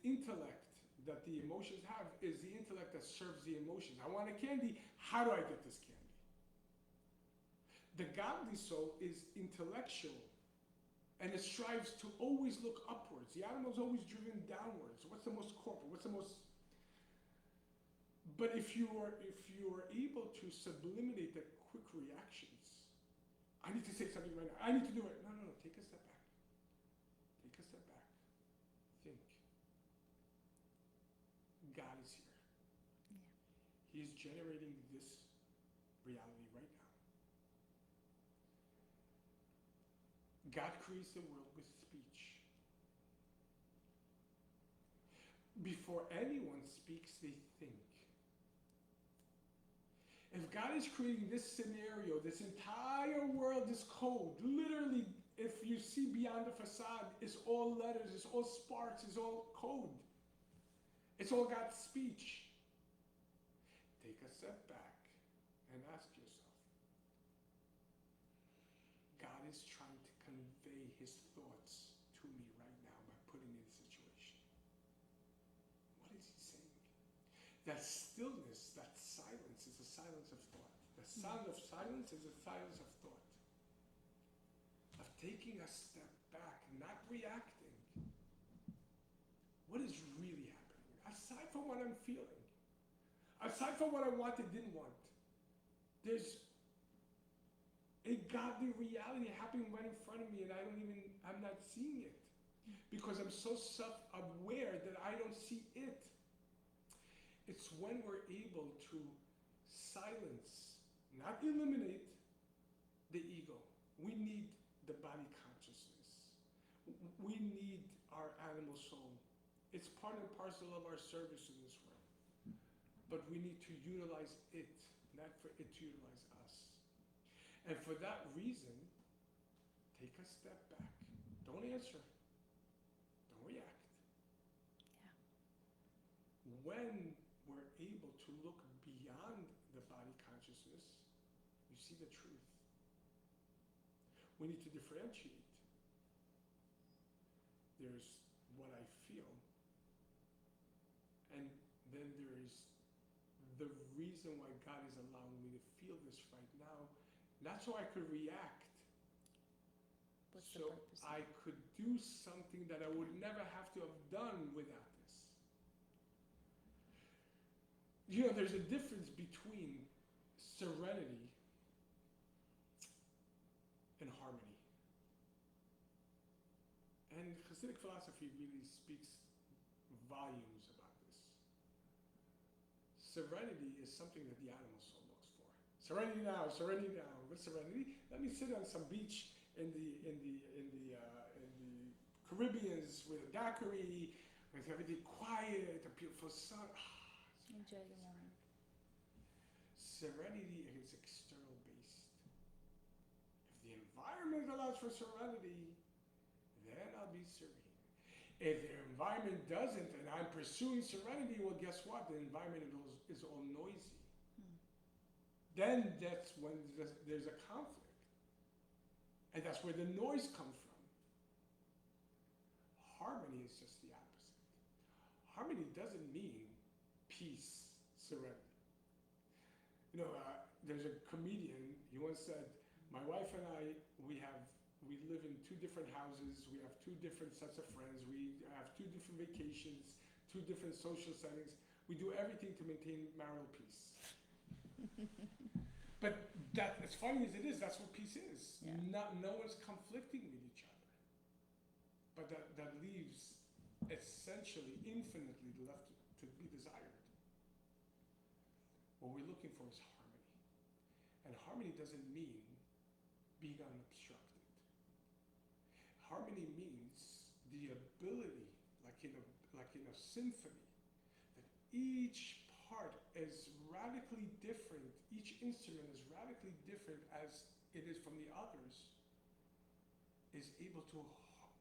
intellect that the emotions have is the intellect that serves the emotions. I want a candy, how do I get this candy? The godly soul is intellectual, and it strives to always look upwards. The animal is always driven downwards. What's the most corporate? What's the most... But if you are able to sublimate the quick reactions, I need to say something right now. I need to do it. No. Take a step back. Take a step back. Think. God is here. Yeah. He is generating this reality right now. God creates the world with speech. Before anyone speaks, they think. If God is creating this scenario, this entire world is code. Literally, if you see beyond the facade, it's all letters, it's all sparks, it's all code. It's all God's speech. Take a step back and ask yourself, God is trying to convey his thoughts to me right now by putting me in a situation. What is he saying? that stillness, that silence is a silence of thought. The sound of silence is a silence of thought. Of taking a step back, not reacting. What is really happening? Aside from what I'm feeling, aside from what I wanted, didn't want, there's a godly reality happening right in front of me and I'm not seeing it. Because I'm so self-aware that I don't see it. It's when we're able to silence, not eliminate, the ego. We need the body consciousness. We need our animal soul. It's part and parcel of our service in this world. But we need to utilize it, not for it to utilize us. And for that reason, take a step back. Don't answer. Don't react. Yeah. When we're able to look beyond the body consciousness, you see the truth. We need to differentiate. There's what I feel, and then there's the reason why God is allowing me to feel this right now, not so I could react, What's so the purpose? I could do something that I would never have to have done without this. You know, there's a difference between serenity and harmony. And Hasidic philosophy really speaks volumes about this. Serenity is something that the animal soul looks for. Serenity now, serenity now. What's serenity? Let me sit on some beach in the Caribbeans with a daiquiri, with everything quiet, a beautiful sun. Enjoy the moment. Serenity is external based. If the environment allows for serenity, then I'll be serene. If the environment doesn't and I'm pursuing serenity, well, guess what? The environment is all noisy. Then that's when there's a conflict. And that's where the noise comes from. Harmony is just the opposite. Harmony doesn't mean peace, serenity. You know, there's a comedian, he once said, my wife and I, we live in two different houses, we have two different sets of friends, we have two different vacations, two different social settings. We do everything to maintain marital peace. But that, as funny as it is, that's what peace is. Yeah. No one's conflicting with each other. But that leaves essentially infinitely left to be desired. What we're looking for is harmony. And harmony doesn't mean being unobstructed. Harmony means the ability, like in a symphony, that each part is radically different, each instrument is radically different as it is from the others, is able to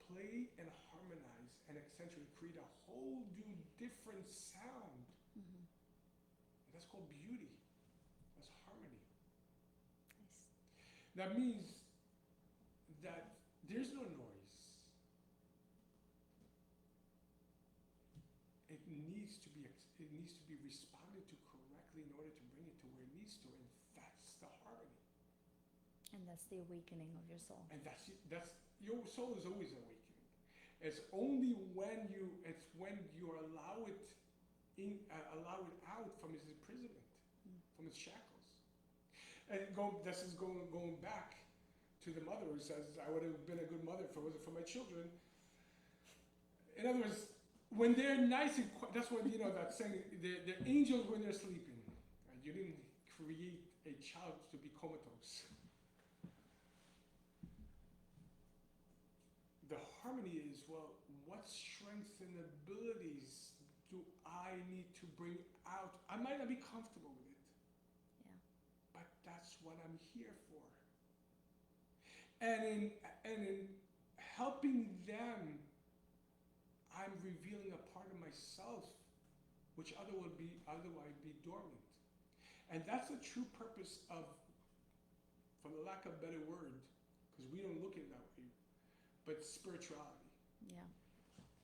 play and harmonize and essentially create a whole new different sound. Mm-hmm. And that's called beauty. That's harmony. Nice. That means that there's no noise. It needs to be responded to correctly in order to bring it to where it needs to, and that's the harmony. And that's the awakening of your soul. And that's your soul is always awakening. It's only when you allow it out from its imprisonment, from its shackles. And this is going back to the mother who says, I would have been a good mother if it wasn't for my children. In other words, when they're nice and quiet, that's what, that saying, they're angels when they're sleeping. You didn't create a child to be comatose. The harmony is, well, what strengths and abilities do I need to bring out? I might not be comfortable with it. Yeah. But that's what I'm here for. And in helping them, I'm revealing a part of myself which otherwise be dormant. And that's the true purpose of, for the lack of a better word, because we don't look at it that way, but spirituality. Yeah.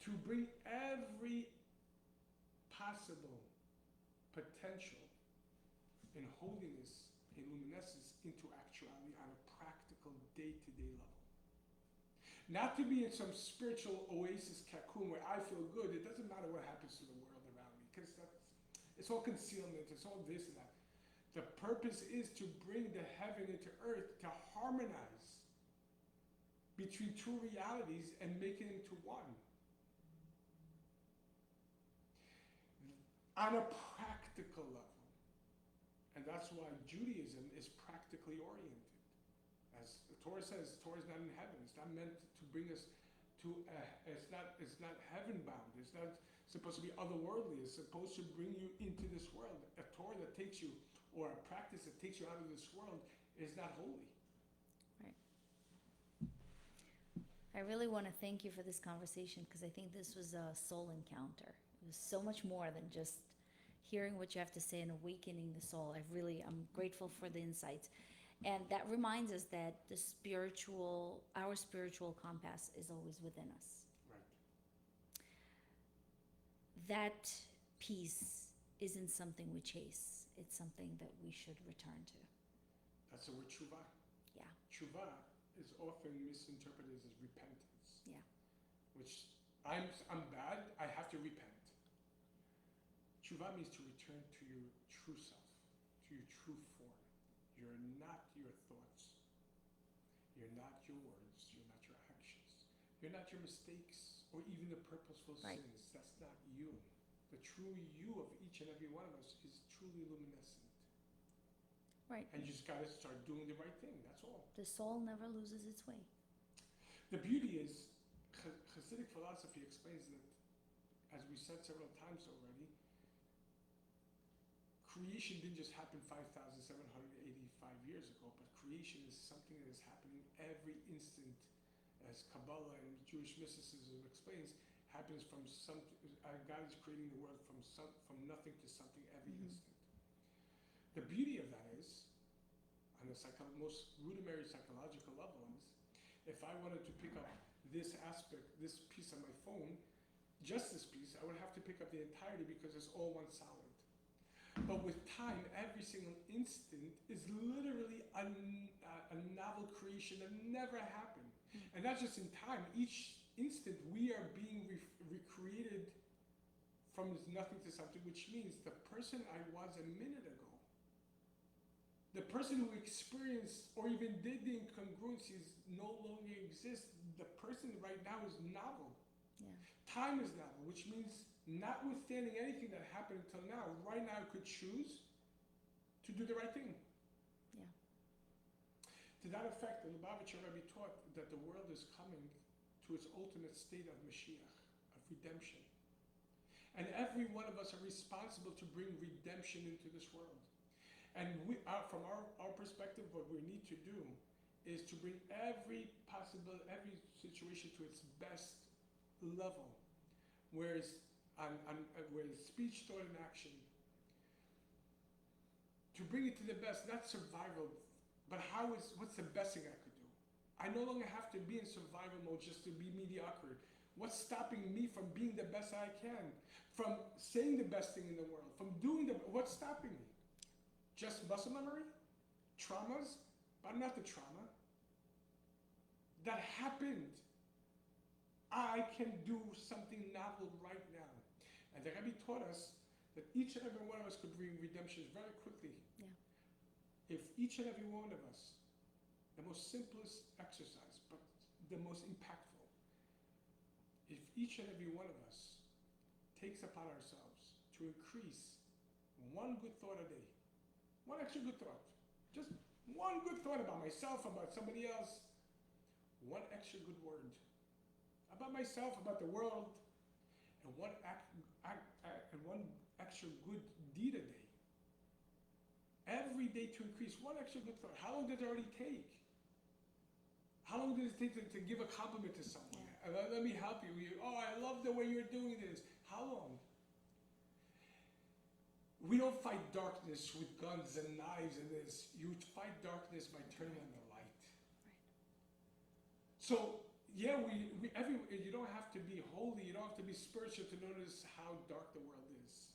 To bring every possible potential in holiness, in luminescence, into actuality on a practical day-to-day level. Not to be in some spiritual oasis cocoon where I feel good. It doesn't matter what happens to the world around me, because it's all concealment, it's all this and that. The purpose is to bring the heaven into earth, to harmonize between two realities and make it into one. On a practical level. And that's why Judaism is practically oriented. As the Torah says, Torah is not in heaven. It's not meant to bring us to, it's not heaven bound. It's not supposed to be otherworldly. It's supposed to bring you into this world. A Torah that takes you, or a practice that takes you out of this world, is not holy. Right. I really want to thank you for this conversation, because I think this was a soul encounter. It was so much more than just hearing what you have to say and awakening the soul. I'm grateful for the insights. And that reminds us that our spiritual compass is always within us. Right. That peace isn't something we chase. It's something that we should return to. That's the word tshuva. Yeah. Tshuva is often misinterpreted as repentance. Yeah. Which I'm bad, I have to repent. Tshuva means to return to your true self, to your true form. You're not your thoughts. You're not your words. You're not your actions. You're not your mistakes or even the purposeful Right. sins. That's not you. The true you of each and every one of us is truly luminescent. Right. And you just got to start doing the right thing. That's all. The soul never loses its way. The beauty is, Hasidic philosophy explains that, as we said several times already, creation didn't just happen 5,785 years ago, but creation is something that is happening every instant, as Kabbalah and Jewish mysticism explains, happens from God is creating the world from nothing to something every instant. The beauty of that is, on the most rudimentary psychological level, is if I wanted to pick up this aspect, this piece on my phone, just this piece, I would have to pick up the entirety because it's all one solid. But with time, every single instant is literally a novel creation that never happened. And not just in time, each instant we are being recreated from nothing to something, which means the person I was a minute ago, the person who experienced or even did the incongruencies no longer exists. The person right now is novel. Yeah. Time is novel, which means notwithstanding anything that happened until now, right now I could choose to do the right thing. Yeah. To that effect, the Lubavitcher Rabbi taught that the world is coming to its ultimate state of Mashiach, of redemption. And every one of us are responsible to bring redemption into this world. And from our perspective, what we need to do is to bring every situation to its best level, whereas speech, thought, and action, to bring it to the best, not survival, but what's the best thing I could do? I no longer have to be in survival mode just to be mediocre. What's stopping me from being the best I can? From saying the best thing in the world? From doing what's stopping me? Just muscle memory? Traumas? But I'm not the trauma. That happened. I can do something novel right now. And the Rabbi taught us that each and every one of us could bring redemption very quickly. Yeah. If each and every one of us, the most simplest exercise, but the most impactful, if each and every one of us takes upon ourselves to increase one good thought a day, one extra good thought, just one good thought about myself, about somebody else, one extra good word about myself, about the world, and one extra good deed a day. Every day to increase one extra good thought. How long did it already take? How long did it take to give a compliment to someone? Yeah. Let me help you. I love the way you're doing this. How long? We don't fight darkness with guns and knives and this. You fight darkness by turning on the light. Right. So, yeah, you don't have to be holy, you don't have to be spiritual to notice how dark the world is.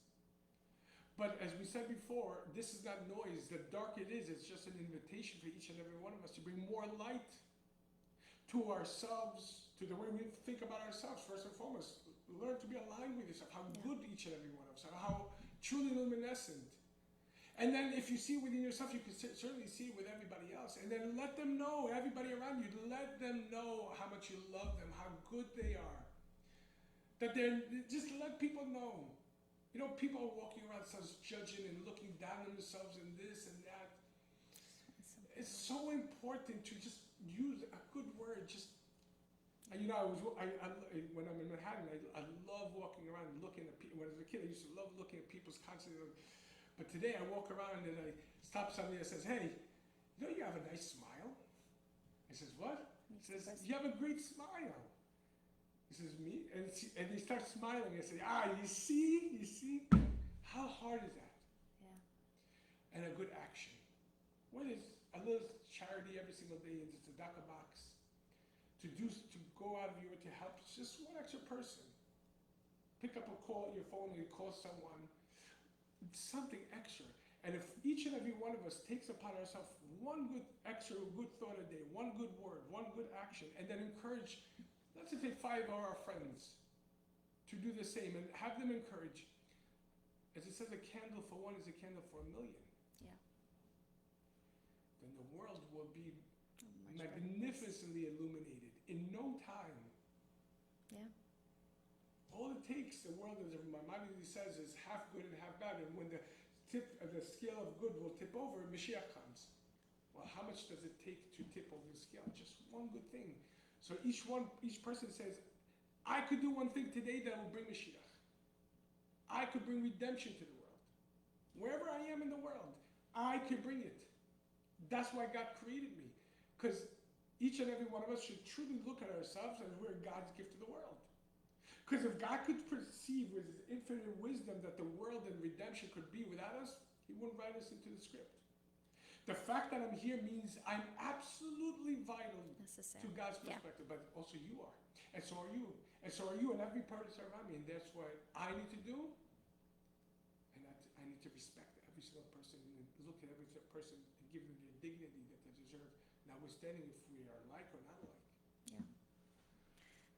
But as we said before, this is not noise. The dark it is, it's just an invitation for each and every one of us to bring more light to ourselves, to the way we think about ourselves, first and foremost. Learn to be aligned with yourself, how good each and every one of us are, how truly luminescent. And then if you see it within yourself, you can certainly see it with everybody else. And then let them know, everybody around you, let them know how much you love them, how good they are. That just let people know. You know, people are walking around themselves judging and looking down on themselves and this and that. It's so important to just use a good word. Just, you know, when I'm in Manhattan, I love walking around and looking at people. When I was a kid, I used to love looking at people's constantly. But today I walk around and I stop somebody that says, hey, you know you have a nice smile? I says, what? He says, you have a great smile. He says, me? And he starts smiling. I say, you see? How hard is that? Yeah. And a good action. What is a little charity every single day in the tzedakah box? To go out of your way to help just one extra person. Pick up your phone and call someone. Something extra. And if each and every one of us takes upon ourselves one good thought a day, one good word, one good action, and then encourage, let's just say 5 of our friends to do the same and have them encourage. As it says, a candle for one is a candle for 1,000,000. Yeah. Then the world will be magnificently illuminated in no time. Yeah. All it takes, the world, as Maimonides says, is half good and half bad. And when the scale of good will tip over, Mashiach comes. Well, how much does it take to tip over the scale? Just one good thing. So each person says, I could do one thing today that will bring Mashiach. I could bring redemption to the world. Wherever I am in the world, I could bring it. That's why God created me. Because each and every one of us should truly look at ourselves as we're God's gift to the world. Because if God could perceive with his infinite wisdom that the world and redemption could be without us, he wouldn't write us into the script. The fact that I'm here means I'm absolutely vital to God's perspective, but also you are. And so are you. And so are you and every person around me. And that's what I need to do. And I need to respect every single person and look at every single person and give them their dignity that they deserve, notwithstanding if we are like or not like. Yeah.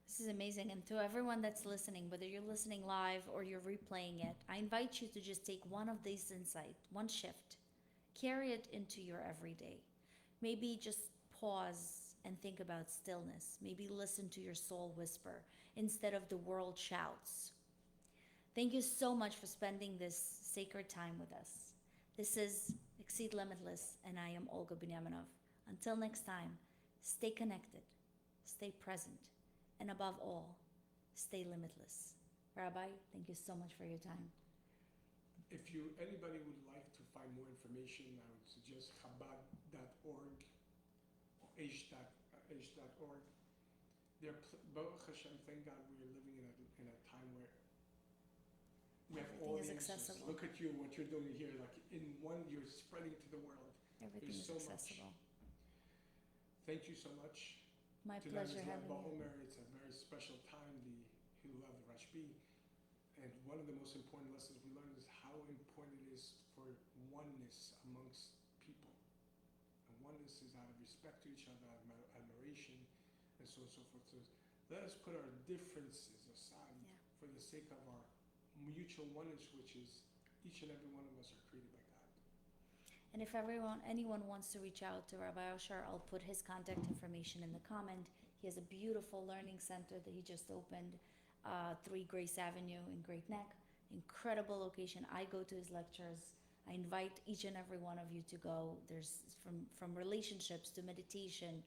This is amazing. And to everyone that's listening, whether you're listening live or you're replaying it, I invite you to just take one of these insights, one shift, carry it into your everyday. Maybe just pause and think about stillness. Maybe listen to your soul whisper instead of the world shouts. Thank you so much for spending this sacred time with us. This is Exceed Limitless, and I am Olga Binyaminov. Until next time, stay connected, stay present, and above all, stay limitless. Rabbi, thank you so much for your time. If anybody would like to find more information, I would suggest Chabad.org or Aish.org. Baruch Hashem, thank God we are living in a time where we have all the answers. Look at you, what you're doing here. Like in one, you're spreading to the world. Everything is so accessible. Thank you so much. My pleasure having you. It's a very special time, the Hilul of the Rabbi. And one of the most important lessons we learned is how important it is for oneness amongst people. And oneness is out of respect to each other, out of admiration, and so on and so forth. So let us put our differences aside for the sake of our mutual oneness, which is each and every one of us are created by God. And if anyone wants to reach out to Rabbi Osher, I'll put his contact information in the comment. He has a beautiful learning center that he just opened, 3 Grace Avenue in Great Neck. Incredible location. I go to his lectures. I invite each and every one of you to go. There's from relationships to meditation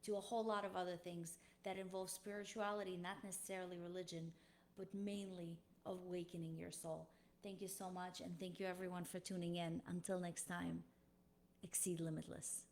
to a whole lot of other things that involve spirituality, not necessarily religion, but mainly awakening your soul. Thank you so much, and thank you everyone for tuning in. Until next time, exceed limitless.